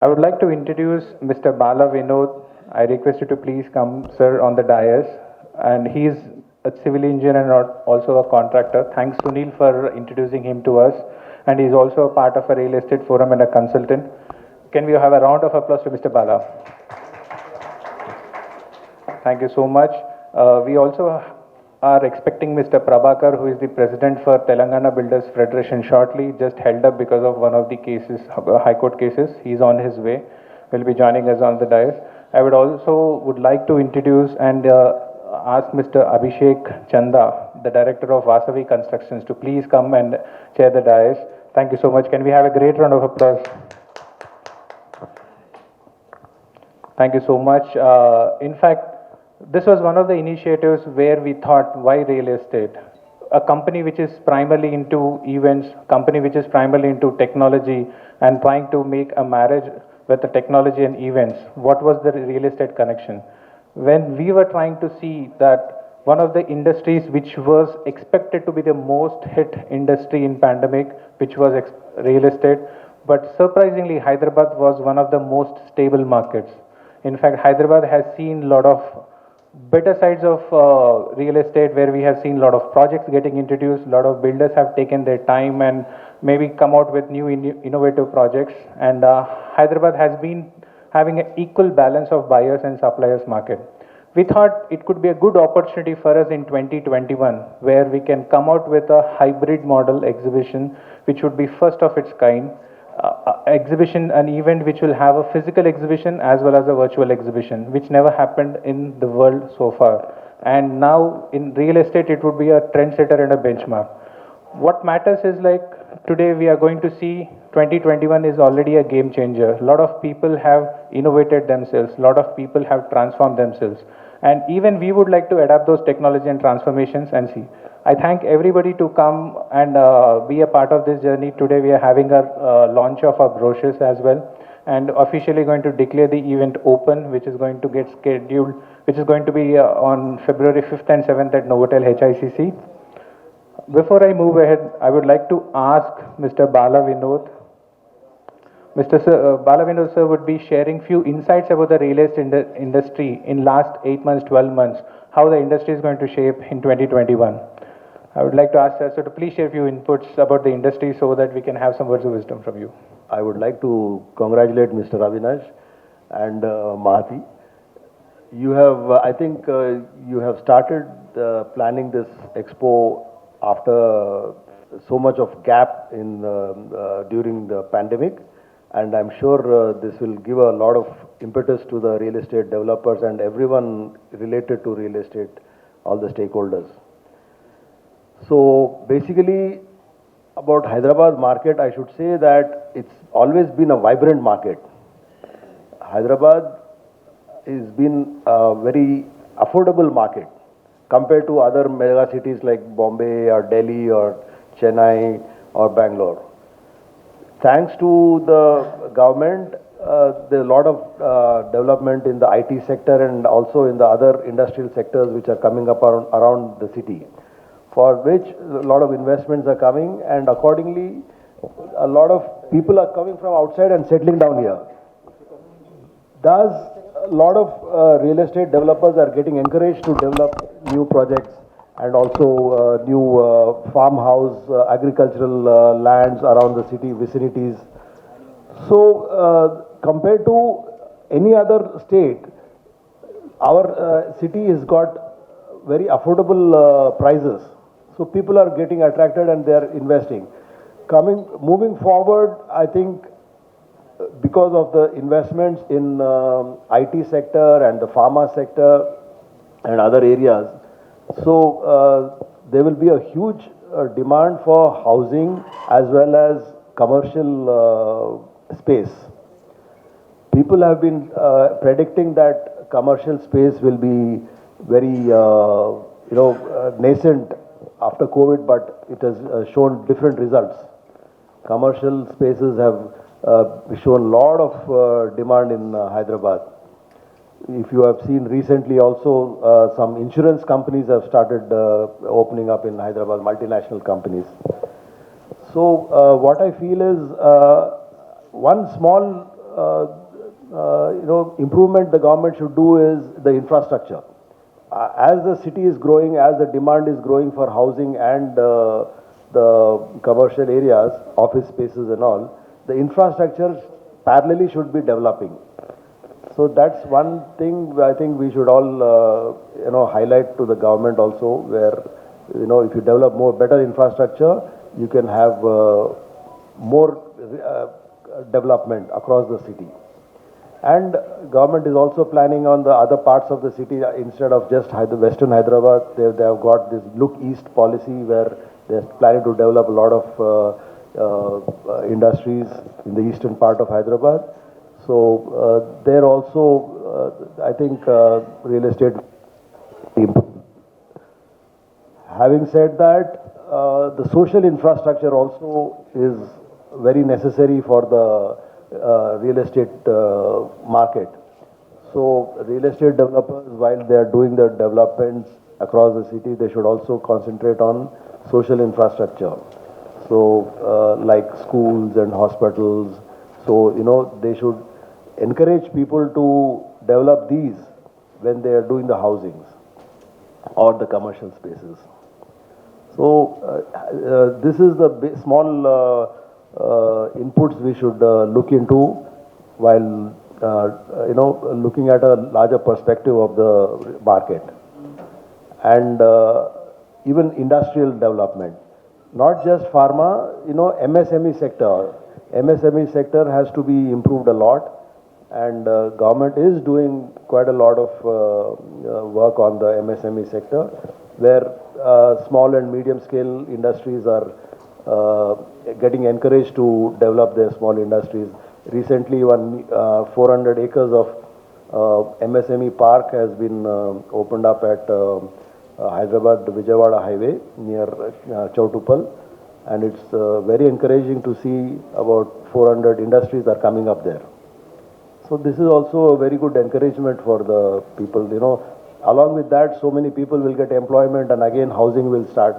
I would like to introduce Mr. Bala Vinod. I request you to please come, sir, on the dais. And he is a civil engineer and also a contractor. Thanks, Sunil, for introducing him to us. And he is also a part of a real estate forum and a consultant. Can we have a round of applause to Mr. Bala? Thank you so much. We also are expecting Mr. Prabhakar, who is the president for Telangana Builders Federation, shortly, just held up because of one of the cases, High Court cases. He's on his way. Will be joining us on the dais. I would like to introduce and ask Mr. Abhishek Chanda, the director of Vasavi Constructions, to please come and chair the dais. Thank you so much. Can we have a great round of applause? Thank you so much. In fact, this was one of the initiatives where we thought, why real estate? A company which is primarily into events, company which is primarily into technology and trying to make a marriage with the technology and events. What was the real estate connection? When we were trying to see that one of the industries which was expected to be the most hit industry in pandemic, which was real estate, but surprisingly Hyderabad was one of the most stable markets. In fact, Hyderabad has seen a lot of better sides of real estate, where we have seen a lot of projects getting introduced, a lot of builders have taken their time and maybe come out with new innovative projects. And Hyderabad has been having an equal balance of buyers and suppliers market. We thought it could be a good opportunity for us in 2021, where we can come out with a hybrid model exhibition, which would be first of its kind. Exhibition, an event which will have a physical exhibition as well as a virtual exhibition, which never happened in the world so far. And now in real estate, it would be a trendsetter and a benchmark. What matters is, like, today we are going to see 2021 is already a game changer. A lot of people have innovated themselves, a lot of people have transformed themselves. And even we would like to adapt those technology and transformations and see. I thank everybody to come and be a part of this journey. Today we are having our launch of our brochures as well, and officially going to declare the event open, which is going to get scheduled, which is going to be on February 5th and 7th at Novotel HICC. Before I move ahead, I would like to ask Mr. Bala Vinod. Mr. Bala Vinod sir would be sharing few insights about the real estate industry in last 8 months, 12 months, how the industry is going to shape in 2021. I would like to ask sir to please share a few inputs about the industry so that we can have some words of wisdom from you. I would like to congratulate Mr. Avinash and Mahati. You have, I think, you have started planning this expo after so much of gap in during the pandemic, and I'm sure this will give a lot of impetus to the real estate developers and everyone related to real estate, all the stakeholders. So basically, about Hyderabad market, I should say that it's always been a vibrant market. Hyderabad has been a very affordable market compared to other mega cities like Bombay or Delhi or Chennai or Bangalore. Thanks to the government, there's a lot of development in the IT sector and also in the other industrial sectors which are coming up around the city, for which a lot of investments are coming, and accordingly a lot of people are coming from outside and settling down here. Thus, a lot of real estate developers are getting encouraged to develop new projects and also new farmhouse, agricultural lands around the city vicinities. So, compared to any other state, our city has got very affordable prices. So people are getting attracted and they are investing. Moving forward, I think because of the investments in IT sector and the pharma sector and other areas, so there will be a huge demand for housing as well as commercial space. People have been predicting that commercial space will be very nascent after COVID, but it has shown different results. Commercial spaces have shown a lot of demand in Hyderabad. If you have seen recently also, some insurance companies have started opening up in Hyderabad, multinational companies. So what I feel is one small improvement the government should do is the infrastructure. As the city is growing, as the demand is growing for housing and the commercial areas, office spaces and all, the infrastructure parallelly should be developing. So that's one thing I think we should all, highlight to the government also, where, if you develop more better infrastructure, you can have more development across the city. And government is also planning on the other parts of the city. Instead of just Western Hyderabad, they have got this Look East policy where they're planning to develop a lot of industries in the eastern part of Hyderabad. So there also, I think real estate. Having said that, the social infrastructure also is very necessary for the real estate market. So real estate developers, while they are doing their developments across the city, they should also concentrate on social infrastructure. So like schools and hospitals. So, they should encourage people to develop these when they are doing the housings or the commercial spaces. So this is the small inputs we should look into while looking at a larger perspective of the market. And even industrial development, not just pharma, MSME sector. MSME sector has to be improved a lot, and government is doing quite a lot of work on the MSME sector, where small and medium scale industries are getting encouraged to develop their small industries. Recently, 400 acres of MSME park has been opened up at Hyderabad-Vijayawada highway near Chautupal, and it's very encouraging to see about 400 industries are coming up there. So this is also a very good encouragement for the people. Along with that, so many people will get employment, and again housing will start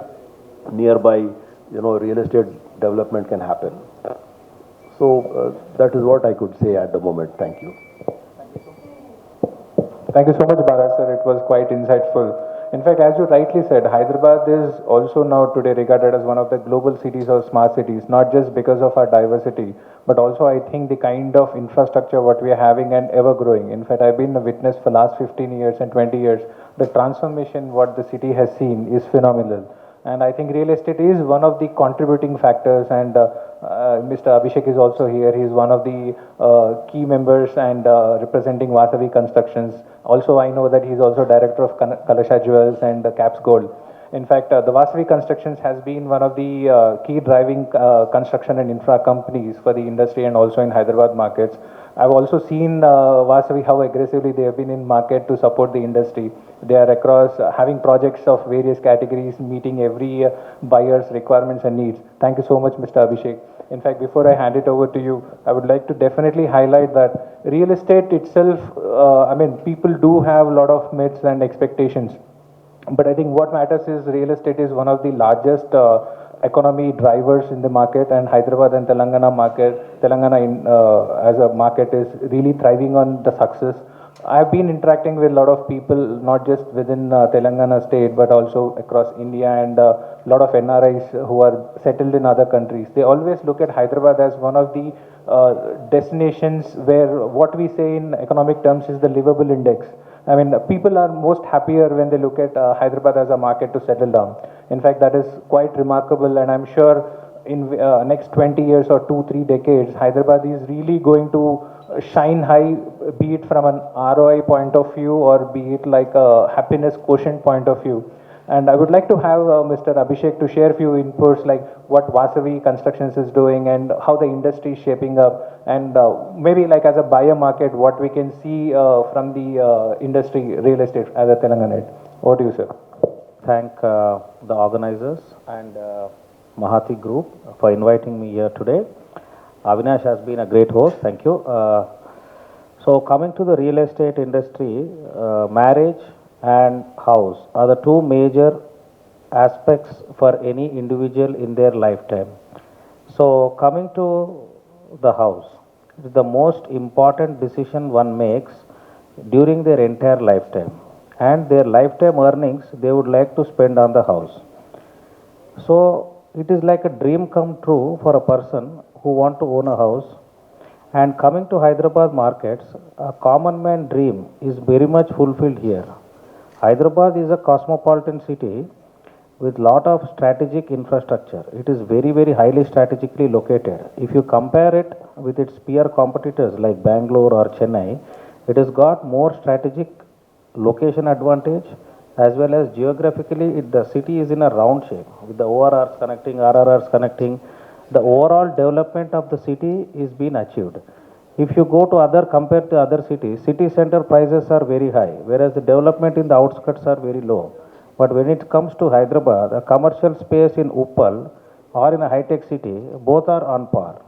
nearby. Real estate development can happen. So that is what I could say at the moment. Thank you. Thank you so much, Bharat sir. It was quite insightful. In fact, as you rightly said, Hyderabad is also now today regarded as one of the global cities or smart cities, not just because of our diversity, but also I think the kind of infrastructure what we are having and ever growing. In fact, I've been a witness for last 15 years and 20 years. The transformation what the city has seen is phenomenal. And I think real estate is one of the contributing factors, and Mr. Abhishek is also here. He is one of the key members and representing Vasavi Constructions. Also, I know that he is also director of Kalasha Jewels and Caps Gold. In fact, the Vasavi Constructions has been one of the key driving construction and infra companies for the industry and also in Hyderabad markets. I've also seen Vasavi how aggressively they have been in market to support the industry. They are across having projects of various categories, meeting every buyer's requirements and needs. Thank you so much, Mr. Abhishek. In fact, before I hand it over to you, I would like to definitely highlight that real estate itself, people do have a lot of myths and expectations. But I think what matters is real estate is one of the largest economy drivers in the market, and Hyderabad and Telangana as a market is really thriving on the success. I've been interacting with a lot of people, not just within Telangana state, but also across India, and a lot of NRIs who are settled in other countries. They always look at Hyderabad as one of the destinations where what we say in economic terms is the livable index. I mean, people are most happier when they look at Hyderabad as a market to settle down. In fact, that is quite remarkable, and I'm sure in next 20 years or 2-3 decades, Hyderabad is really going to shine high, be it from an ROI point of view or be it like a happiness quotient point of view. And I would like to have Mr. Abhishek to share a few inputs like what Vasavi Constructions is doing and how the industry is shaping up, and maybe like as a buyer market, what we can see from the industry, real estate as a Telanganite. Over to you, sir. Thank the organizers and Mahati Group for inviting me here today. Avinash has been a great host. Thank you. So coming to the real estate industry, marriage and house are the two major aspects for any individual in their lifetime. So coming to the house, It's the most important decision one makes during their entire lifetime. And their lifetime earnings they would like to spend on the house. So it is like a dream come true for a person who want to own a house. And coming to Hyderabad markets, a common man dream is very much fulfilled here. Hyderabad is a cosmopolitan city with lot of strategic infrastructure. It is very, very highly strategically located. If you compare it with its peer competitors like Bangalore or Chennai, it has got more strategic location advantage as well as geographically the city is in a round shape with the ORRs connecting, RRRs connecting. The overall development of the city is being achieved. If you go to other, compared to other cities, city center prices are very high, whereas the development in the outskirts are very low. But when it comes to Hyderabad, a commercial space in Uppal or in a high-tech city, both are on par.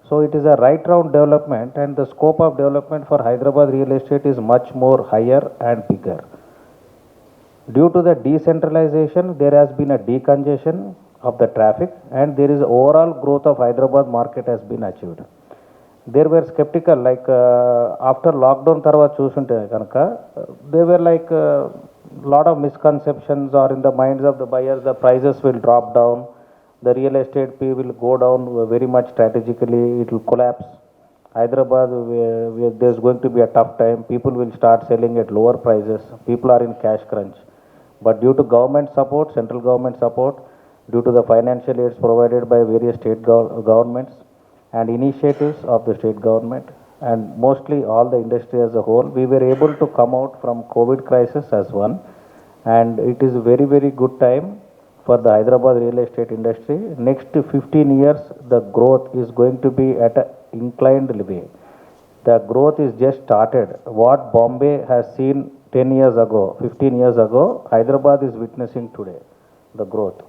So it is a right round development and the scope of development for Hyderabad real estate is much more higher and bigger. Due to the decentralization, there has been a decongestion of the traffic and there is overall growth of Hyderabad market has been achieved. They were skeptical like after lockdown tarvata chusunte kanaka there were like lot of misconceptions or in the minds of the buyers the prices will drop down, the real estate fee will go down very much strategically, it will collapse. Hyderabad where there's going to be a tough time, people will start selling at lower prices, people are in cash crunch. But due to government support, central government support, due to the financial aids provided by various state governments and initiatives of the state government and mostly all the industry as a whole, we were able to come out from COVID crisis as one. And it is a very, very good time for the Hyderabad real estate industry. Next 15 years, the growth is going to be at an inclined way. The growth is just started. What Bombay has seen 10 years ago, 15 years ago, Hyderabad is witnessing today, the growth.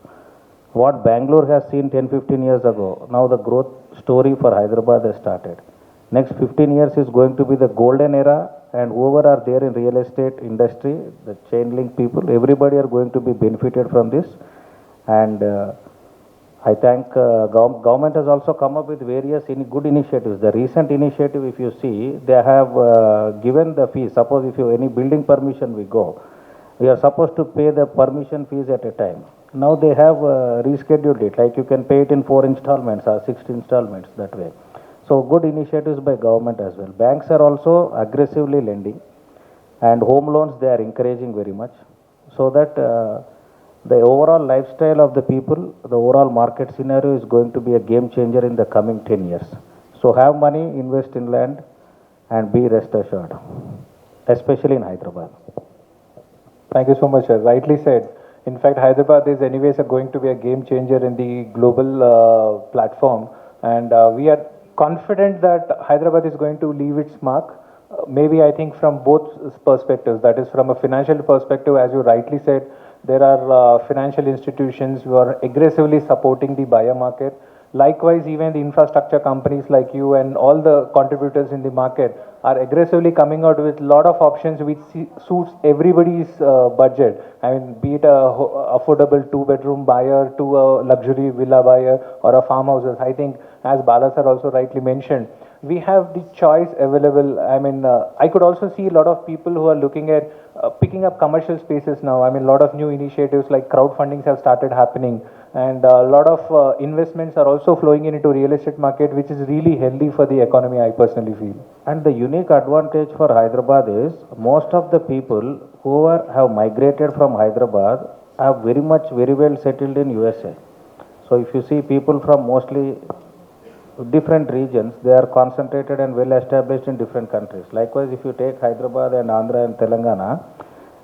What Bangalore has seen 10, 15 years ago, now the growth story for Hyderabad has started. Next 15 years is going to be the golden era and whoever are there in real estate industry, the chain link people, everybody are going to be benefited from this. And I thank government has also come up with various good initiatives. The recent initiative, if you see, they have given the fees. Suppose if you any building permission we go, we are supposed to pay the permission fees at a time. Now they have rescheduled it, like you can pay it in 4 installments or 6 installments that way. So good initiatives by government as well. Banks are also aggressively lending and home loans they are encouraging very much so that the overall lifestyle of the people, the overall market scenario is going to be a game changer in the coming 10 years. So have money, invest in land and be rest assured, especially in Hyderabad. Thank you so much, sir. Rightly said. In fact, Hyderabad is anyways going to be a game changer in the global platform, and we are confident that Hyderabad is going to leave its mark. Maybe I think from both perspectives, that is from a financial perspective, as you rightly said, there are financial institutions who are aggressively supporting the buyer market. Likewise, even the infrastructure companies like you and all the contributors in the market are aggressively coming out with a lot of options which suits everybody's budget. I mean, be it a affordable 2-bedroom buyer to a luxury villa buyer or a farmhouses. I think, as Bala sir also rightly mentioned, we have the choice available. I mean, I could also see a lot of people who are looking at picking up commercial spaces now. I mean, a lot of new initiatives like crowdfundings have started happening, and a lot of investments are also flowing into real estate market, which is really healthy for the economy, I personally feel. And the unique advantage for Hyderabad is most of the people who have migrated from Hyderabad are very well settled in USA. So if you see people from mostly different regions, they are concentrated and well established in different countries. Likewise, if you take Hyderabad and Andhra and Telangana,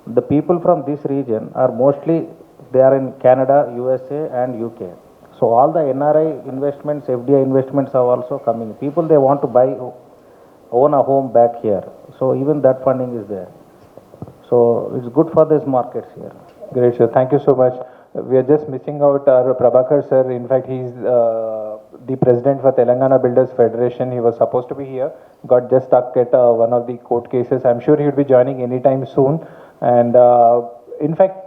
the people from this region are mostly, they are in Canada, USA and UK. So all the NRI investments, FDI investments are also coming. People, they want to own a home back here. So even that funding is there. So it's good for these markets here. Great, sir. Thank you so much. We are just missing out our Prabhakar sir. In fact, he's the president for Telangana Builders Federation. He was supposed to be here, got just stuck at one of the court cases. I'm sure he will be joining anytime soon. And in fact,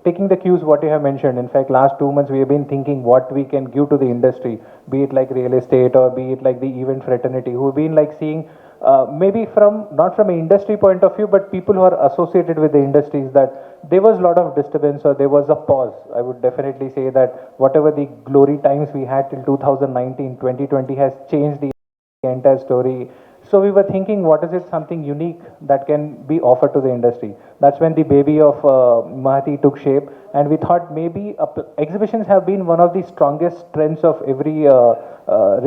taking the cues what you have mentioned. In fact, last 2 months we have been thinking what we can give to the industry, be it like real estate or be it like the event fraternity, who've been like seeing maybe from not from an industry point of view, but people who are associated with the industries, that there was a lot of disturbance or there was a pause. I would definitely say that whatever the glory times we had till 2019, 2020 has changed the entire story. So we were thinking, what is it something unique that can be offered to the industry? That's when the baby of Mahati took shape, and we thought maybe exhibitions have been one of the strongest trends of every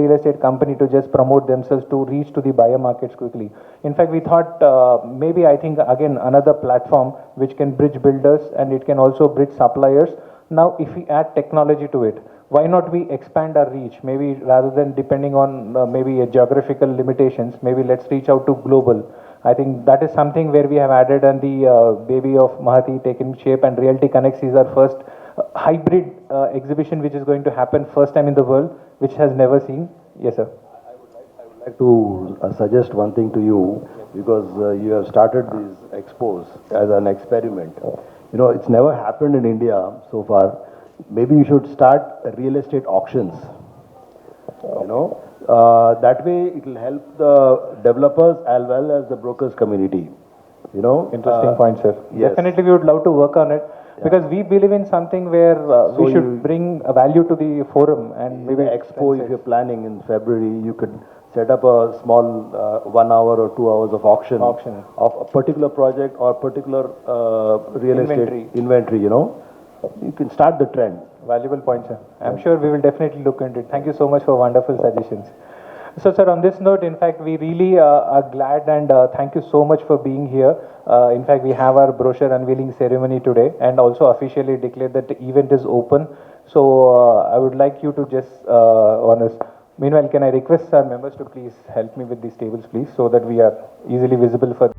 real estate company to just promote themselves to reach to the buyer markets quickly. In fact, we thought maybe I think again another platform which can bridge builders and it can also bridge suppliers. Now, if we add technology to it, why not we expand our reach? Maybe rather than depending on maybe a geographical limitations, maybe let's reach out to global. I think that is something where we have added, and the baby of Mahati taken shape, and Realty Connex is our first hybrid exhibition which is going to happen first time in the world, which has never seen. Yes, sir. I'd like to suggest one thing to you, because you have started these expos as an experiment. You know, it's never happened in India so far. Maybe you should start real estate auctions. You know, that way it will help the developers as well as the brokers community. You know, Interesting point, sir. yes. Definitely, we would love to work on it because we believe in something where So we should you- bring a value to the forum and maybe maybe expo, if you're planning in February, you could set up a small 1 hour or 2 hours of auction of a particular project or particular real Inventory. estate inventory. You know, you can start the trend. Valuable point, sir. I'm sure we will definitely look into it. Thank you so much for wonderful suggestions. So, sir, on this note, in fact, we really are glad and thank you so much for being here. In fact, we have our brochure unveiling ceremony today and also officially declared that the event is open. So, I would like you to just honest. Meanwhile, can I request our members to please help me with these tables, please, so that we are easily visible for.